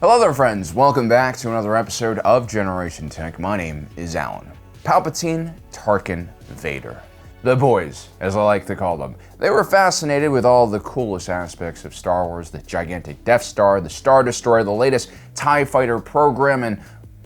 Hello there, friends. Welcome back to another episode of Generation Tech. My name is Alan. Palpatine, Tarkin, Vader. The boys, as I like to call them. They were fascinated with all the coolest aspects of Star Wars, the gigantic Death Star, the Star Destroyer, the latest TIE Fighter program, and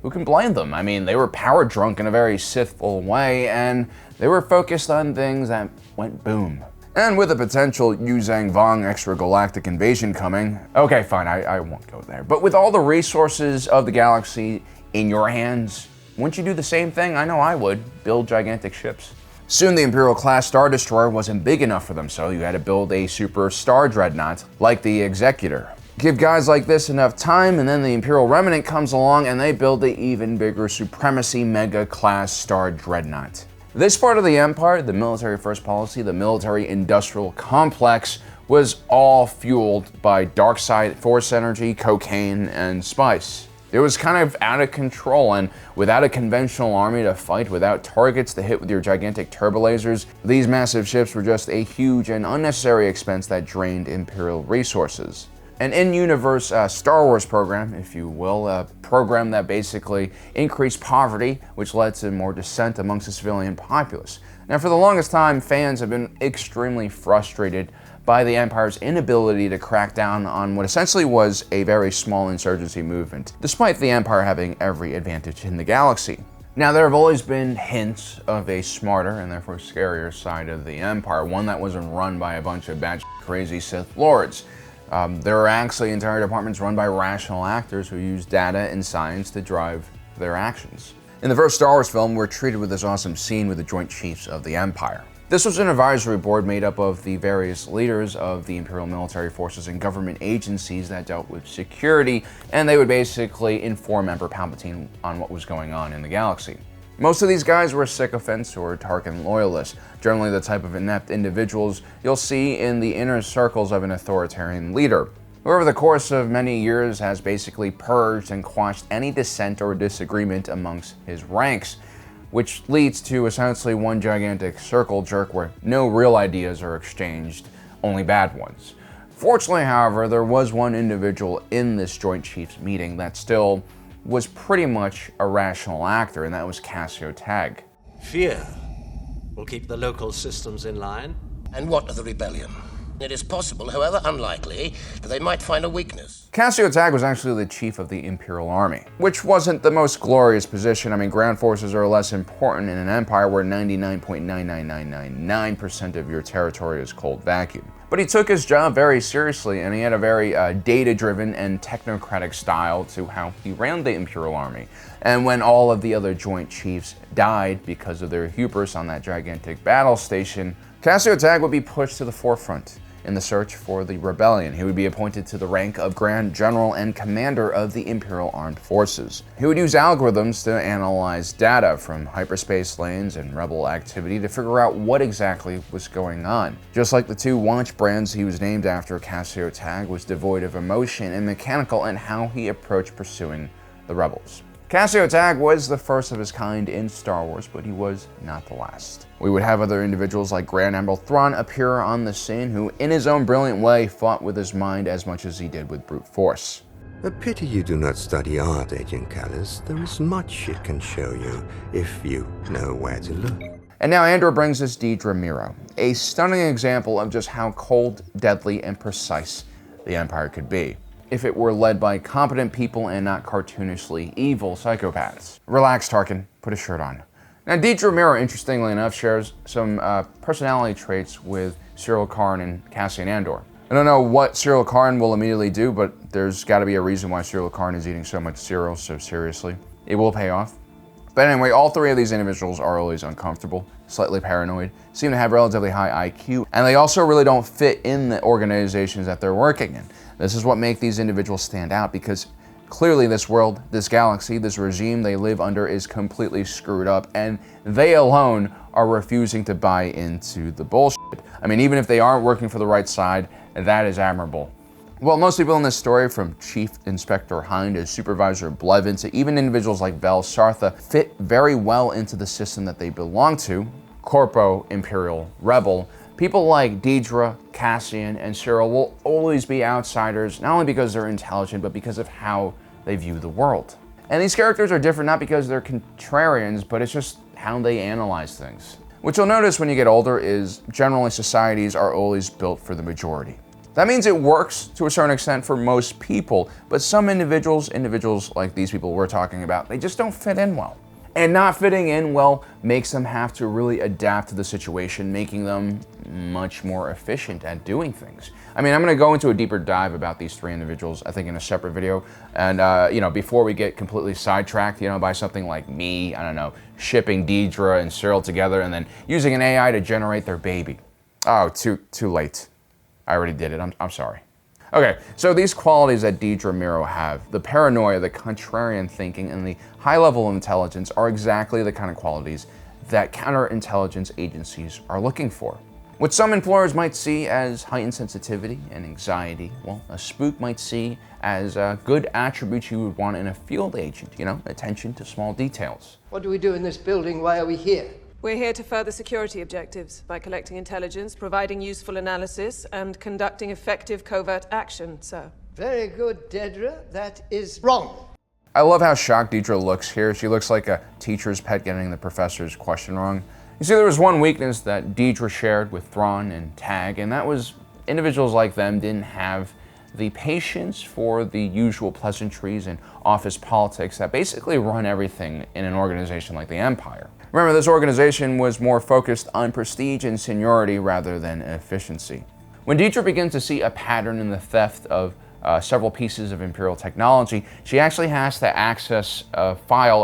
who can blame them? I mean, they were power drunk in a very Sithful way, and they were focused on things that went boom. And with a potential Yuzang Vong extragalactic invasion coming, okay, fine, I won't go there. But with all the resources of the galaxy in your hands, wouldn't you do the same thing? I know I would, build gigantic ships. Soon the Imperial-class Star Destroyer wasn't big enough for them, so you had to build a super Star Dreadnought, like the Executor. Give guys like this enough time, and then the Imperial Remnant comes along and they build the even bigger Supremacy Mega-class Star Dreadnought. This part of the Empire, the military-first policy, the military-industrial complex, was all fueled by dark side force energy, cocaine, and spice. It was kind of out of control, and without a conventional army to fight, without targets to hit with your gigantic turbolasers, these massive ships were just a huge and unnecessary expense that drained Imperial resources. An in-universe Star Wars program, if you will, a program that basically increased poverty, which led to more dissent amongst the civilian populace. Now, for the longest time, fans have been extremely frustrated by the Empire's inability to crack down on what essentially was a very small insurgency movement, despite the Empire having every advantage in the galaxy. Now, there have always been hints of a smarter and therefore scarier side of the Empire, one that wasn't run by a bunch of batshit crazy Sith Lords. There are actually entire departments run by rational actors who use data and science to drive their actions. In the first Star Wars film, we're treated with this awesome scene with the Joint Chiefs of the Empire. This was an advisory board made up of the various leaders of the Imperial military forces and government agencies that dealt with security, and they would basically inform Emperor Palpatine on what was going on in the galaxy. Most of these guys were sycophants or Tarkin loyalists, generally the type of inept individuals you'll see in the inner circles of an authoritarian leader, who over the course of many years has basically purged and quashed any dissent or disagreement amongst his ranks, which leads to essentially one gigantic circle jerk where no real ideas are exchanged, only bad ones. Fortunately, however, there was one individual in this Joint Chiefs meeting that still was pretty much a rational actor, and that was Cassio Tag. Fear will keep the local systems in line. And what of the rebellion? It is possible, however unlikely, that they might find a weakness. Cassio Tag was actually the chief of the Imperial Army, which wasn't the most glorious position. I mean, ground forces are less important in an empire where 99.99999% of your territory is cold vacuum. But he took his job very seriously, and he had a very data-driven and technocratic style to how he ran the Imperial Army. And when all of the other Joint Chiefs died because of their hubris on that gigantic battle station, Cassio Tag would be pushed to the forefront in the search for the rebellion. He would be appointed to the rank of Grand General and Commander of the Imperial Armed Forces. He would use algorithms to analyze data from hyperspace lanes and rebel activity to figure out what exactly was going on. Just like the two watch brands he was named after, Cassio Tag was devoid of emotion and mechanical in how he approached pursuing the rebels. Cassio Tag was the first of his kind in Star Wars, but he was not the last. We would have other individuals like Grand Admiral Thrawn appear on the scene who, in his own brilliant way, fought with his mind as much as he did with brute force. A pity you do not study art, Agent Callus. There is much it can show you, if you know where to look. And now Andor brings us Deedra Meero, a stunning example of just how cold, deadly, and precise the Empire could be if it were led by competent people and not cartoonishly evil psychopaths. Relax, Tarkin. Put a shirt on. Now, Deedra Meero, interestingly enough, shares some personality traits with Cyril Karn and Cassian Andor. I don't know what Cyril Karn will immediately do, but there's got to be a reason why Cyril Karn is eating so much cereal so seriously. It will pay off. But anyway, all three of these individuals are always uncomfortable, slightly paranoid, seem to have relatively high IQ, and they also really don't fit in the organizations that they're working in. This is what makes these individuals stand out, because clearly this world, this galaxy, this regime they live under is completely screwed up, and they alone are refusing to buy into the bullshit. I mean, even if they aren't working for the right side, that is admirable. Well, most people in this story, from Chief Inspector Hind to Supervisor Blevin to even individuals like Vel Sartha, fit very well into the system that they belong to, Corpo Imperial Rebel, People like Deedra, Cassian, and Cyril will always be outsiders, not only because they're intelligent, but because of how they view the world. And these characters are different not because they're contrarians, but it's just how they analyze things. What you'll notice when you get older is generally societies are always built for the majority. That means it works to a certain extent for most people, but some individuals like these people we're talking about, they just don't fit in well. And not fitting in well makes them have to really adapt to the situation, making them much more efficient at doing things. I mean, I'm going to go into a deeper dive about these three individuals, I think, in a separate video. And, before we get completely sidetracked, by something like me, I don't know, shipping Deedra and Cyril together and then using an AI to generate their baby. Oh, too late. I already did it. I'm sorry. Okay, so these qualities that Deedra Meero have, the paranoia, the contrarian thinking, and the high level of intelligence are exactly the kind of qualities that counterintelligence agencies are looking for. What some employers might see as heightened sensitivity and anxiety, well, a spook might see as good attributes you would want in a field agent, attention to small details. What do we do in this building? Why are we here? We're here to further security objectives by collecting intelligence, providing useful analysis, and conducting effective covert action, sir. Very good, Deidre. That is wrong. I love how shocked Deidre looks here. She looks like a teacher's pet getting the professor's question wrong. You see, there was one weakness that Deidre shared with Thrawn and Tag, and that was individuals like them didn't have the patience for the usual pleasantries and office politics that basically run everything in an organization like the Empire. Remember, this organization was more focused on prestige and seniority rather than efficiency. When Deidra begins to see a pattern in the theft of several pieces of Imperial technology, she actually has to access a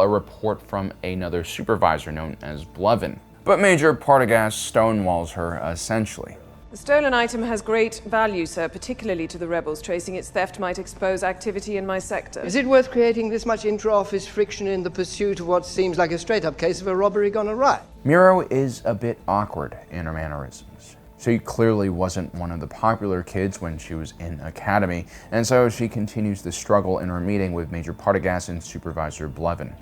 report from another supervisor known as Blevin. But Major Partagaz stonewalls her, essentially. The stolen item has great value, sir, particularly to the rebels. Tracing its theft might expose activity in my sector. Is it worth creating this much intra-office friction in the pursuit of what seems like a straight-up case of a robbery gone awry? Meero is a bit awkward in her mannerisms. She clearly wasn't one of the popular kids when she was in academy, and so she continues to struggle in her meeting with Major Partagaz and Supervisor Blevin.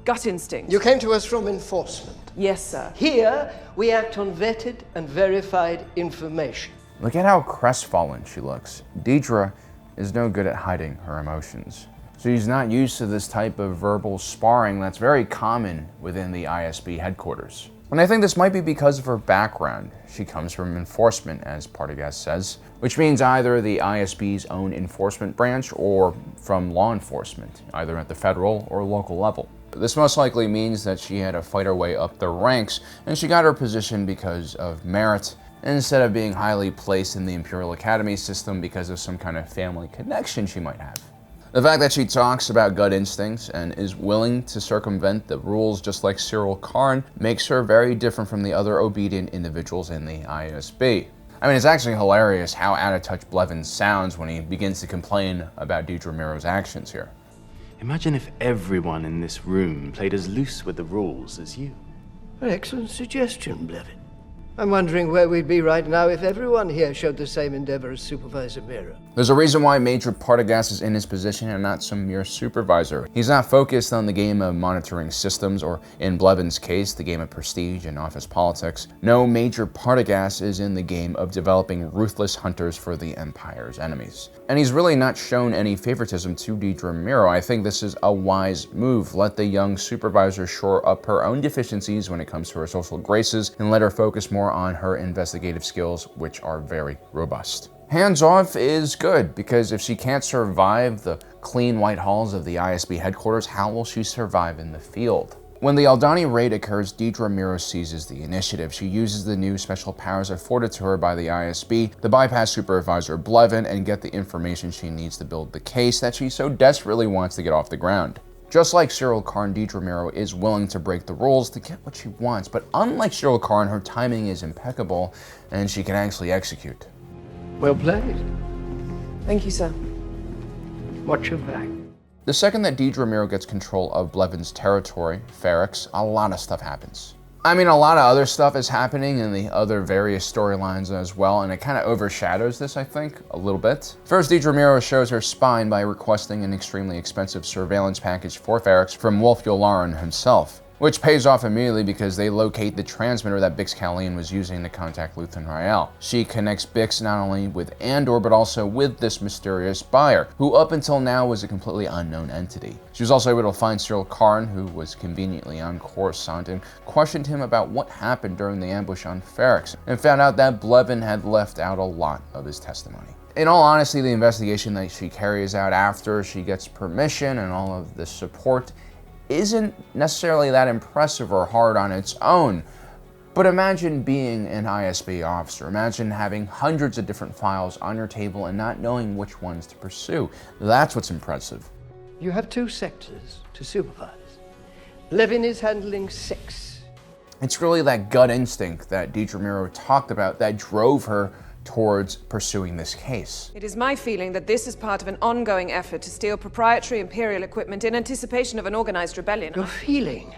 Gut instinct. You came to us from enforcement. Yes, sir. Here, we act on vetted and verified information. Look at how crestfallen she looks. Deidra is no good at hiding her emotions. She's not used to this type of verbal sparring that's very common within the ISB headquarters. And I think this might be because of her background. She comes from enforcement, as Partagaz says, which means either the ISB's own enforcement branch or from law enforcement, either at the federal or local level. This most likely means that she had to fight her way up the ranks, and she got her position because of merit, instead of being highly placed in the Imperial Academy system because of some kind of family connection she might have. The fact that she talks about gut instincts and is willing to circumvent the rules just like Cyril Karn makes her very different from the other obedient individuals in the ISB. I mean, it's actually hilarious how out of touch Blevin sounds when he begins to complain about Deidra Meero's actions here. Imagine if everyone in this room played as loose with the rules as you. An excellent suggestion, Blevin. I'm wondering where we'd be right now if everyone here showed the same endeavor as Supervisor Meero. There's a reason why Major Partagaz is in his position and not some mere supervisor. He's not focused on the game of monitoring systems, or in Blevin's case, the game of prestige and office politics. No, Major Partagaz is in the game of developing ruthless hunters for the Empire's enemies. And he's really not shown any favoritism to Deidra Meero. I think this is a wise move. Let the young supervisor shore up her own deficiencies when it comes to her social graces, and let her focus more on her investigative skills, which are very robust. Hands off is good, because if she can't survive the clean white halls of the ISB headquarters, how will she survive in the field? When the Aldani Raid occurs, Deidra Meero seizes the initiative. She uses the new special powers afforded to her by the ISB to bypass Supervisor Blevin and get the information she needs to build the case that she so desperately wants to get off the ground. Just like Cyril Karn, Deidra Meero is willing to break the rules to get what she wants, but unlike Cyril Karn, her timing is impeccable and she can actually execute. Well played. Thank you, sir. Watch your back. The second that Deidra Meero gets control of Blevin's territory, Ferrix, a lot of stuff happens. I mean, a lot of other stuff is happening in the other various storylines as well, and it kind of overshadows this, I think, a little bit. First, Deidra Meero shows her spine by requesting an extremely expensive surveillance package for Ferrix from Wolf Yularen himself. which pays off immediately because they locate the transmitter that Bix Callahan was using to contact Luthen Rael. She connects Bix not only with Andor, but also with this mysterious buyer, who up until now was a completely unknown entity. She was also able to find Cyril Karn, who was conveniently on Coruscant, and questioned him about what happened during the ambush on Ferrix, and found out that Blevin had left out a lot of his testimony. In all honesty, the investigation that she carries out after she gets permission and all of this support isn't necessarily that impressive or hard on its own. But imagine being an ISB officer. Imagine having hundreds of different files on your table and not knowing which ones to pursue. That's what's impressive. You have 2 sectors to supervise. Blevin is handling 6. It's really that gut instinct that Deidre Meero talked about that drove her towards pursuing this case. It is my feeling that this is part of an ongoing effort to steal proprietary Imperial equipment in anticipation of an organized rebellion. Your feeling?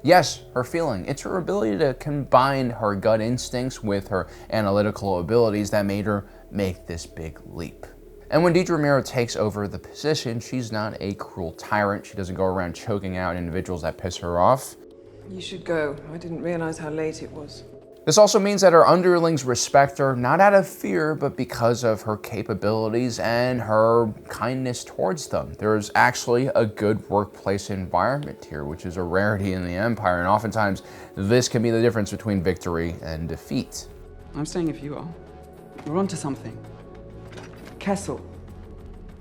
Yes, her feeling. It's her ability to combine her gut instincts with her analytical abilities that made her make this big leap. And when Deidre Meero takes over the position, she's not a cruel tyrant. She doesn't go around choking out individuals that piss her off. You should go. I didn't realize how late it was. This also means that her underlings respect her, not out of fear, but because of her capabilities and her kindness towards them. There's actually a good workplace environment here, which is a rarity in the Empire, and oftentimes this can be the difference between victory and defeat. I'm staying if you are. We're onto something. Kessel,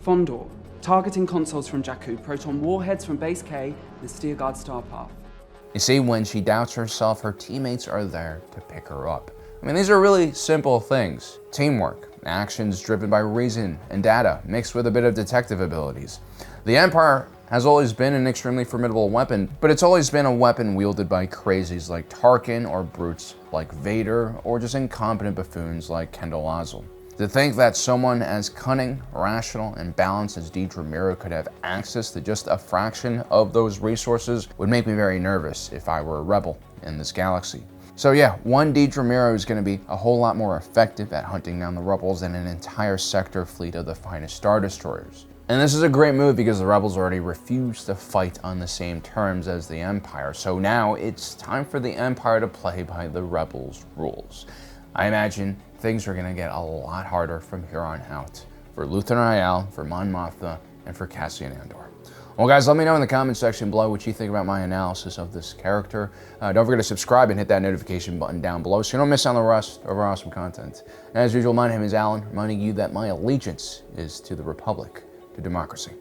Fondor, targeting consoles from Jakku, proton warheads from Base K, and Steerguard Star Path. You see, when she doubts herself, her teammates are there to pick her up. I mean, these are really simple things. Teamwork, actions driven by reason and data, mixed with a bit of detective abilities. The Empire has always been an extremely formidable weapon, but it's always been a weapon wielded by crazies like Tarkin, or brutes like Vader, or just incompetent buffoons like Kendall Ozzel. To think that someone as cunning, rational, and balanced as Deidre Meero could have access to just a fraction of those resources would make me very nervous if I were a rebel in this galaxy. So yeah, one Deidre Meero is going to be a whole lot more effective at hunting down the rebels than an entire sector fleet of the finest Star Destroyers. And this is a great move because the rebels already refused to fight on the same terms as the Empire, so now it's time for the Empire to play by the rebels' rules. I imagine things are going to get a lot harder from here on out for Luthen Rael, for Mon Mothma, and for Cassian Andor. Well guys, let me know in the comment section below what you think about my analysis of this character. Don't forget to subscribe and hit that notification button down below so you don't miss out on the rest of our awesome content. And as usual, my name is Alan, reminding you that my allegiance is to the Republic, to democracy.